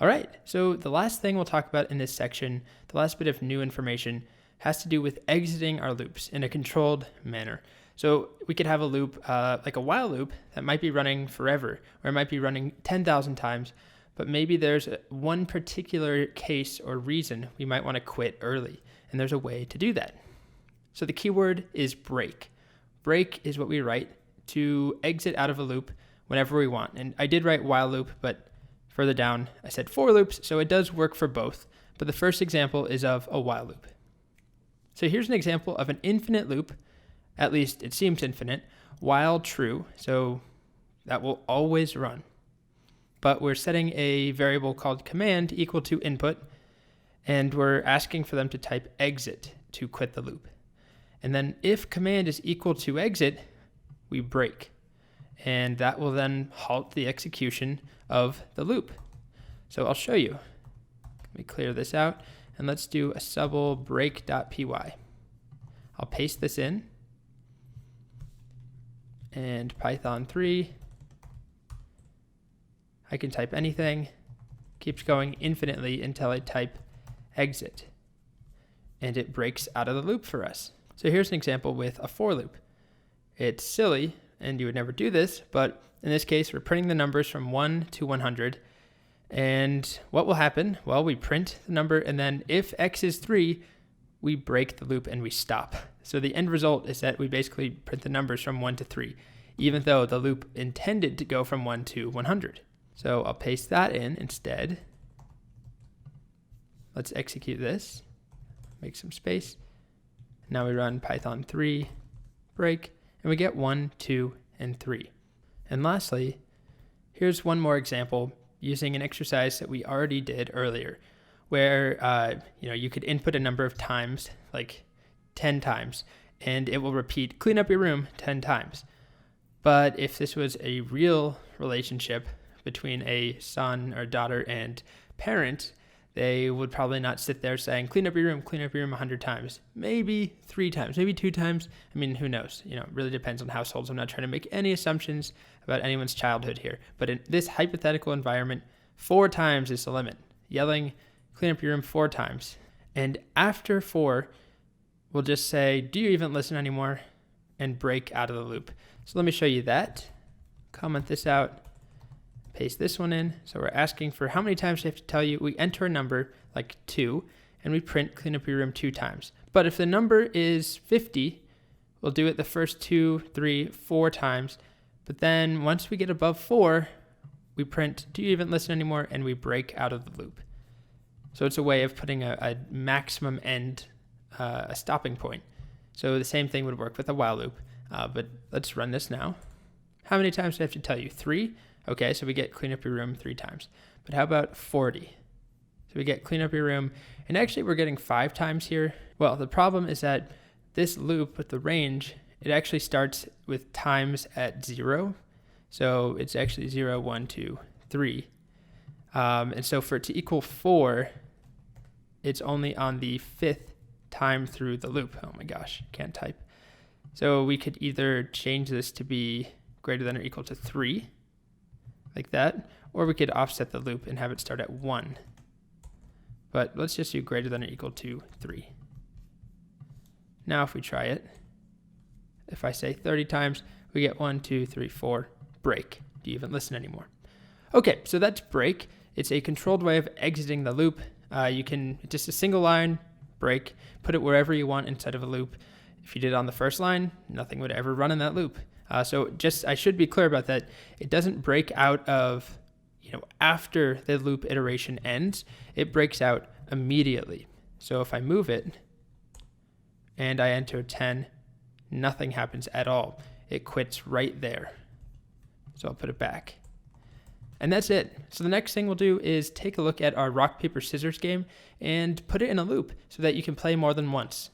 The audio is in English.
All right, so the last thing we'll talk about in this section, the last bit of new information, has to do with exiting our loops in a controlled manner. So we could have a loop, like a while loop, that might be running forever, or it might be running 10,000 times, but maybe there's one particular case or reason we might want to quit early, and there's a way to do that. So the keyword is break. Break is what we write to exit out of a loop whenever we want. And I did write while loop, but further down I said for loops, so it does work for both. But the first example is of a while loop. So here's an example of an infinite loop, at least it seems infinite, while true, so that will always run. But we're setting a variable called command equal to input, and we're asking for them to type exit to quit the loop. And then if command is equal to exit, we break. And that will then halt the execution of the loop. So I'll show you. Let me clear this out, and let's do a subble break.py. I'll paste this in, and Python 3. I can type anything, keeps going infinitely until I type exit, and it breaks out of the loop for us. So here's an example with a for loop. It's silly, and you would never do this, but in this case, we're printing the numbers from 1 to 100. And what will happen? Well, we print the number, and then if x is 3, we break the loop and we stop. So the end result is that we basically print the numbers from 1 to 3, even though the loop intended to go from 1 to 100. So I'll paste that in instead. Let's execute this, make some space. Now we run Python 3, break, and we get 1, 2, and 3. And lastly, here's one more example using an exercise that we already did earlier, where you could input a number of times, like 10 times, and it will repeat clean up your room 10 times. But if this was a real relationship between a son or daughter and parent, they would probably not sit there saying, clean up your room 100 times. Maybe 3 times, maybe 2 times. I mean, who knows? It really depends on households. I'm not trying to make any assumptions about anyone's childhood here. But in this hypothetical environment, 4 times is the limit. Yelling, clean up your room 4 times. And after 4, we'll just say, do you even listen anymore? And break out of the loop. So let me show you that. Comment this out. Paste this one in. So we're asking for how many times do I have to tell you. We enter a number like 2, and we print clean up your room 2 times. But if the number is 50, we'll do it the first 2, 3, 4 times. But then once we get above 4, we print, do you even listen anymore? And we break out of the loop. So it's a way of putting a maximum end, a stopping point. So the same thing would work with a while loop. But let's run this now. How many times do I have to tell you? 3? Okay, so we get clean up your room 3 times. But how about 40? So we get clean up your room, and actually we're getting 5 times here. Well, the problem is that this loop with the range, it actually starts with times at 0. So it's actually 0, 1, 2, 3. And so for it to equal 4, it's only on the 5th time through the loop. Oh my gosh, can't type. So we could either change this to be greater than or equal to 3, like that, or we could offset the loop and have it start at 1. But let's just do greater than or equal to 3. Now if we try it, if I say 30 times, we get 1, 2, 3, 4, break. Do you even listen anymore? Okay, so that's break. It's a controlled way of exiting the loop. You can, just a single line, break, put it wherever you want inside of a loop. If you did it on the first line, nothing would ever run in that loop. So just, I should be clear about that. It doesn't break out of, after the loop iteration ends, it breaks out immediately. So if I move it and I enter 10, nothing happens at all. It quits right there. So I'll put it back. And that's it. So the next thing we'll do is take a look at our rock, paper, scissors game and put it in a loop so that you can play more than once.